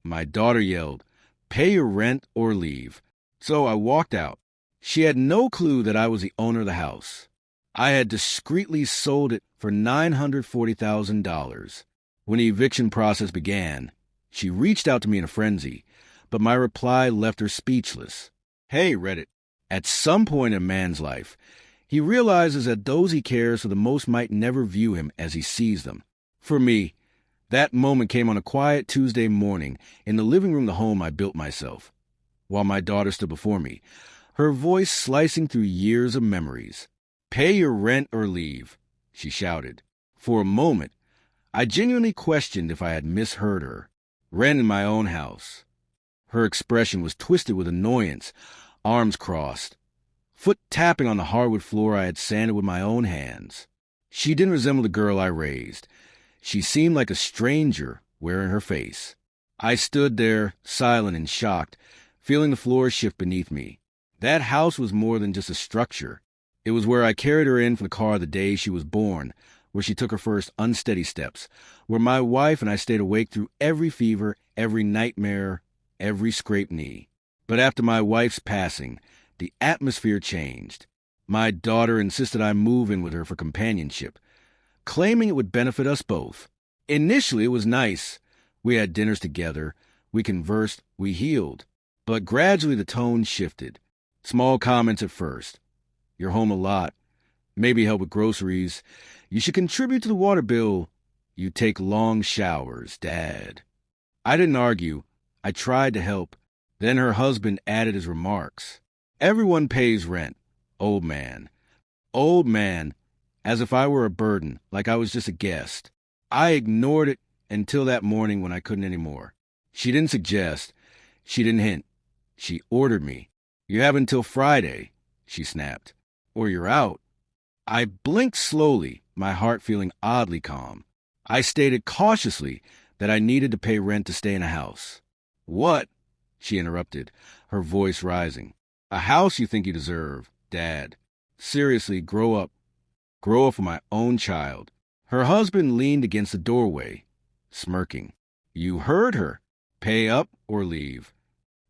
My daughter yelled, "Pay your rent or leave." So I walked out. She had no clue that I was the owner of the house. I had discreetly sold it for $940,000. When the eviction process began, she reached out to me in a frenzy, but my reply left her speechless. Hey, Reddit. At some point in a man's life, he realizes that those he cares for the most might never view him as he sees them. For me, that moment came on a quiet Tuesday morning in the living room of the home I built myself, while my daughter stood before me, her voice slicing through years of memories. "Pay your rent or leave," she shouted. For a moment, I genuinely questioned if I had misheard her. Rent in my own house. Her expression was twisted with annoyance, arms crossed, foot tapping on the hardwood floor I had sanded with my own hands. She didn't resemble the girl I raised. She seemed like a stranger wearing her face. I stood there, silent and shocked, feeling the floor shift beneath me. That house was more than just a structure. It was where I carried her in from the car the day she was born, where she took her first unsteady steps, where my wife and I stayed awake through every fever, every nightmare, every scraped knee. But after my wife's passing, the atmosphere changed. My daughter insisted I move in with her for companionship, claiming it would benefit us both. Initially, it was nice. We had dinners together, we conversed, we healed. But gradually the tone shifted. Small comments at first. "You're home a lot. Maybe help with groceries. You should contribute to the water bill. You take long showers, Dad." I didn't argue. I tried to help. Then her husband added his remarks. "Everyone pays rent. Old man. Old man," as if I were a burden, like I was just a guest. I ignored it until that morning when I couldn't anymore. She didn't suggest. She didn't hint. She ordered me. "You have until Friday," she snapped, "or you're out." I blinked slowly, my heart feeling oddly calm. I stated cautiously that I needed to pay rent to stay in a house. "What?" she interrupted, her voice rising. "A house you think you deserve, Dad. Seriously, grow up. Grow up for my own child." Her husband leaned against the doorway, smirking. "You heard her. Pay up or leave."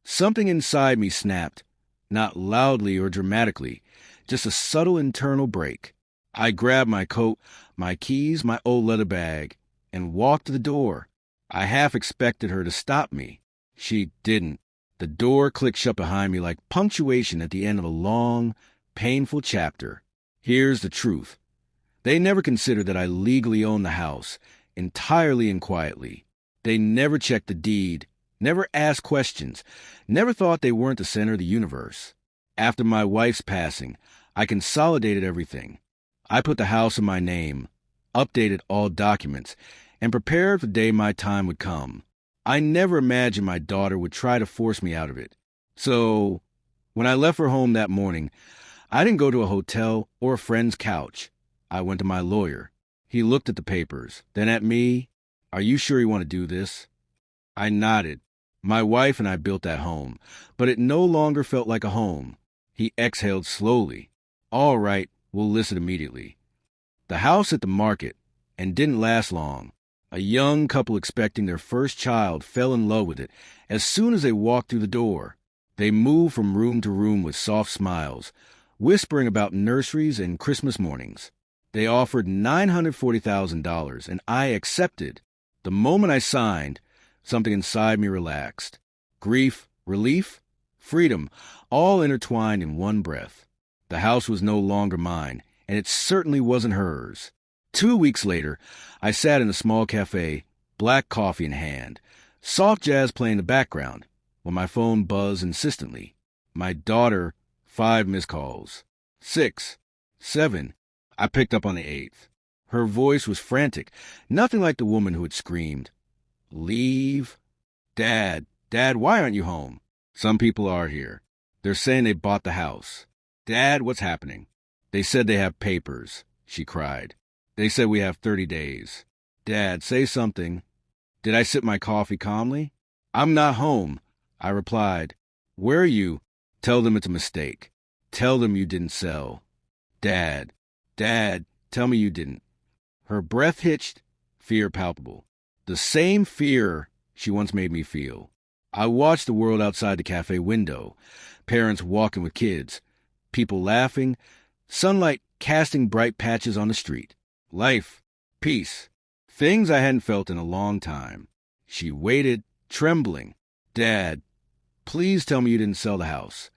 Something inside me snapped, not loudly or dramatically, just a subtle internal break. I grabbed my coat, my keys, my old leather bag, and walked to the door. I half expected her to stop me. She didn't. The door clicked shut behind me like punctuation at the end of a long, painful chapter. Here's the truth. They never considered that I legally owned the house, entirely and quietly. They never checked the deed, never asked questions, never thought they weren't the center of the universe. After my wife's passing, I consolidated everything. I put the house in my name, updated all documents, and prepared for the day my time would come. I never imagined my daughter would try to force me out of it. So, when I left for home that morning, I didn't go to a hotel or a friend's couch. I went to my lawyer. He looked at the papers, then at me. "Are you sure you want to do this?" I nodded. My wife and I built that home, but it no longer felt like a home. He exhaled slowly. "All right, we'll list it immediately." The house hit the market and didn't last long. A young couple expecting their first child fell in love with it as soon as they walked through the door. They moved from room to room with soft smiles, whispering about nurseries and Christmas mornings. They offered $940,000, and I accepted. The moment I signed, something inside me relaxed. Grief, relief, freedom, all intertwined in one breath. The house was no longer mine, and it certainly wasn't hers. 2 weeks later, I sat in a small cafe, black coffee in hand, soft jazz playing in the background, when my phone buzzed insistently. My daughter, 5 missed calls. 6, 7. I picked up on the 8th. Her voice was frantic, nothing like the woman who had screamed. "Leave? Dad, why aren't you home?" "Some people are here. They're saying they bought the house." "Dad, what's happening?" "They said they have papers," she cried. "They said we have 30 days. Dad, say something." Did I sip my coffee calmly? "I'm not home," I replied. "Where are you?" "Tell them it's a mistake. Tell them you didn't sell." Dad, tell me you didn't." Her breath hitched, fear palpable. "The same fear," she once made me feel. I watched the world outside the cafe window, parents walking with kids, people laughing, sunlight casting bright patches on the street. Life, peace, things I hadn't felt in a long time. She waited, trembling. Dad, please tell me you didn't sell the house.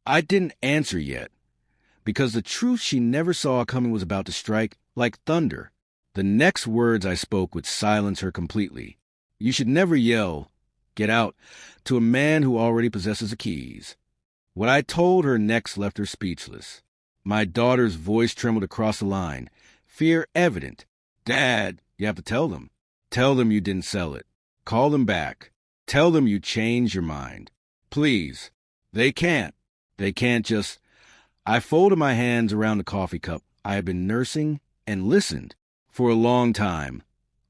I didn't answer yet, because the truth she never saw coming was about to strike like thunder. The next words I spoke would silence her completely. You should never yell, "Get out," to a man who already possesses the keys. What I told her next left her speechless. My daughter's voice trembled across the line, fear evident. Dad, you have to tell them. Tell them you didn't sell it. Call them back. Tell them you changed your mind. Please. They can't. They can't just... I folded my hands around the coffee cup I had been nursing and listened. For a long time,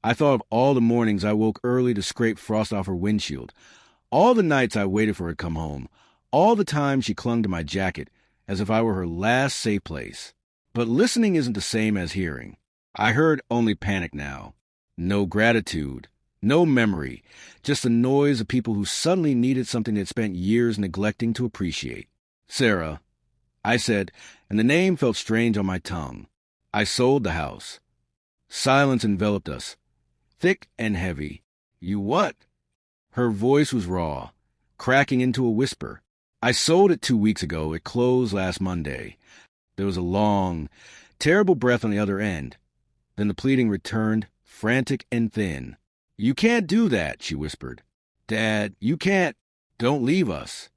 I thought of all the mornings I woke early to scrape frost off her windshield, all the nights I waited for her to come home, all the time she clung to my jacket as if I were her last safe place. But listening isn't the same as hearing. I heard only panic now. No gratitude, no memory, just the noise of people who suddenly needed something they'd spent years neglecting to appreciate. Sarah, I said, and the name felt strange on my tongue. I sold the house. Silence enveloped us, thick and heavy. You what? Her voice was raw, cracking into a whisper. I sold it 2 weeks ago. It closed last Monday. There was a long, terrible breath on the other end. Then the pleading returned, frantic and thin. You can't do that, she whispered. Dad, you can't. Don't leave us.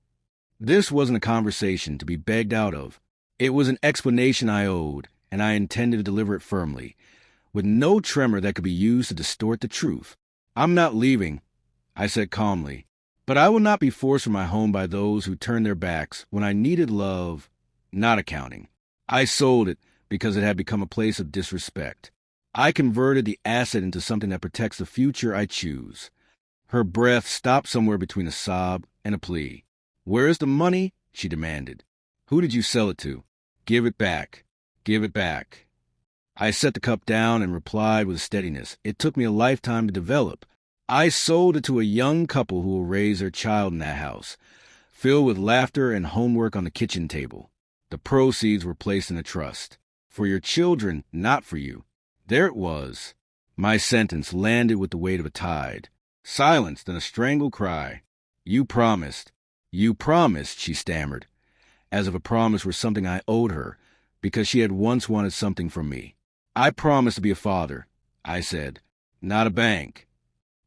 This wasn't a conversation to be begged out of. It was an explanation I owed, and I intended to deliver it firmly, with no tremor that could be used to distort the truth. I'm not leaving, I said calmly, but I will not be forced from my home by those who turned their backs when I needed love, not accounting. I sold it because it had become a place of disrespect. I converted the asset into something that protects the future I choose. Her breath stopped somewhere between a sob and a plea. Where is the money? She demanded. Who did you sell it to? Give it back. Give it back. I set the cup down and replied with steadiness. It took me a lifetime to develop. I sold it to a young couple who will raise their child in that house, filled with laughter and homework on the kitchen table. The proceeds were placed in a trust. For your children, not for you. There it was. My sentence landed with the weight of a tide. Silence, then a strangled cry. You promised. You promised, she stammered, as if a promise were something I owed her, because she had once wanted something from me. I promised to be a father, I said, not a bank.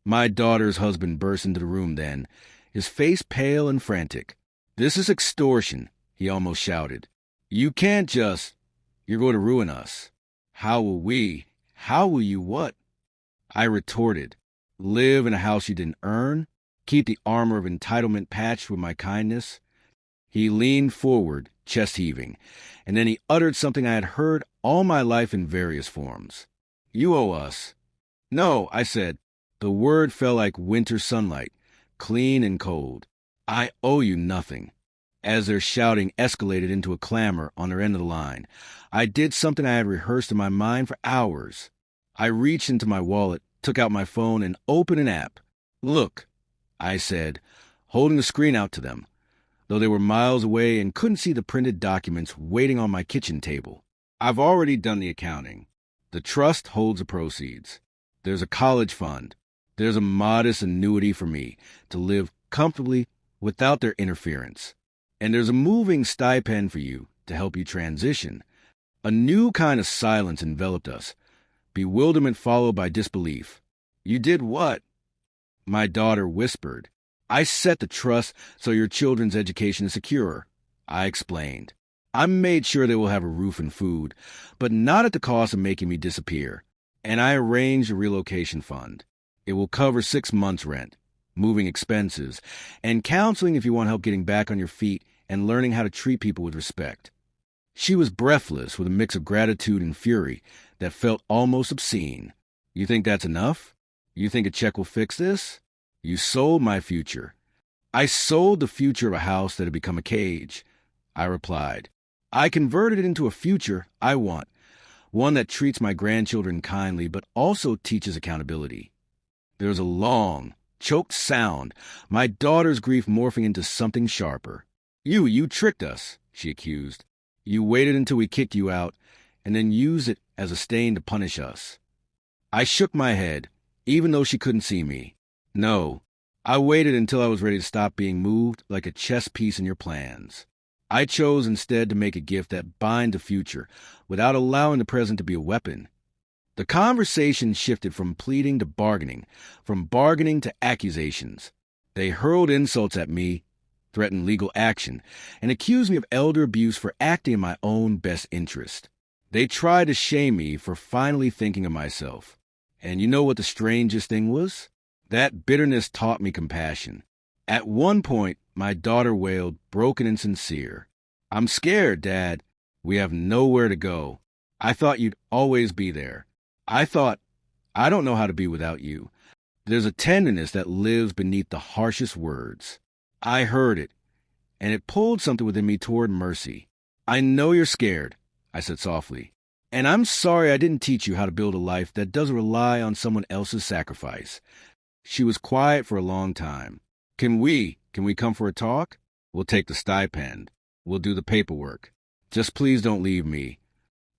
My daughter's husband burst into the room then, his face pale and frantic. This is extortion, he almost shouted. You can't just... You're going to ruin us. How will we? How will you what? I retorted. Live in a house you didn't earn? Keep the armor of entitlement patched with my kindness? He leaned forward, chest heaving, and then he uttered something I had heard all my life in various forms. You owe us. No, I said. The word fell like winter sunlight, clean and cold. I owe you nothing. As their shouting escalated into a clamor on their end of the line, I did something I had rehearsed in my mind for hours. I reached into my wallet, took out my phone, and opened an app. Look, I said, holding the screen out to them, though they were miles away and couldn't see the printed documents waiting on my kitchen table. I've already done the accounting. The trust holds the proceeds. There's a college fund. There's a modest annuity for me to live comfortably without their interference. And there's a moving stipend for you to help you transition. A new kind of silence enveloped us, bewilderment followed by disbelief. You did what? My daughter whispered. I set the trust so your children's education is secure, I explained. I made sure they will have a roof and food, but not at the cost of making me disappear. And I arranged a relocation fund. It will cover 6 months' rent, moving expenses, and counseling if you want help getting back on your feet and learning how to treat people with respect. She was breathless with a mix of gratitude and fury that felt almost obscene. You think that's enough? You think a check will fix this? You sold my future. I sold the future of a house that had become a cage, I replied. I converted it into a future I want, one that treats my grandchildren kindly but also teaches accountability. There was a long, choked sound, my daughter's grief morphing into something sharper. You tricked us," she accused. "You waited until we kicked you out, and then used it as a stain to punish us." I shook my head, even though she couldn't see me. "No, I waited until I was ready to stop being moved like a chess piece in your plans. I chose instead to make a gift that bind the future, without allowing the present to be a weapon." The conversation shifted from pleading to bargaining, from bargaining to accusations. They hurled insults at me, threatened legal action, and accused me of elder abuse for acting in my own best interest. They tried to shame me for finally thinking of myself. And you know what the strangest thing was? That bitterness taught me compassion. At one point, my daughter wailed, broken and sincere, "I'm scared, Dad. We have nowhere to go. I thought you'd always be there. I don't know how to be without you." There's a tenderness that lives beneath the harshest words. I heard it, and it pulled something within me toward mercy. "I know you're scared," I said softly, "and I'm sorry I didn't teach you how to build a life that doesn't rely on someone else's sacrifice." She was quiet for a long time. Can we come for a talk? We'll take the stipend. We'll do the paperwork. Just please don't leave me."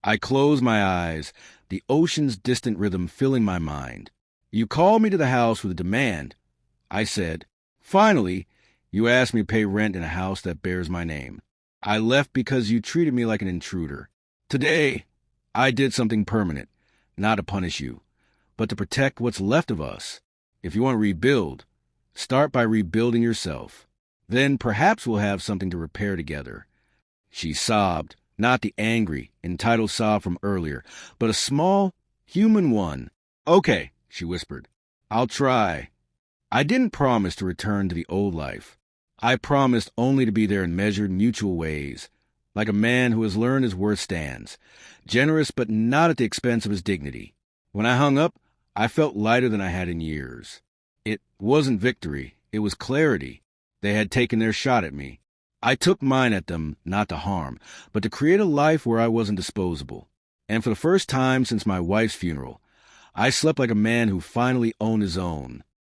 I closed my eyes, the ocean's distant rhythm filling my mind. "You called me to the house with a demand," I said. "Finally, you asked me to pay rent in a house that bears my name. I left because you treated me like an intruder. Today, I did something permanent, not to punish you, but to protect what's left of us. If you want to rebuild, start by rebuilding yourself. Then perhaps we'll have something to repair together." She sobbed, not the angry, entitled sob from earlier, but a small, human one. "Okay," she whispered. "I'll try." I didn't promise to return to the old life. I promised only to be there in measured, mutual ways, like a man who has learned his worth stands, generous but not at the expense of his dignity. When I hung up, I felt lighter than I had in years. It wasn't victory, it was clarity. They had taken their shot at me. I took mine at them, not to harm, but to create a life where I wasn't disposable. And for the first time since my wife's funeral, I slept like a man who finally owned his own.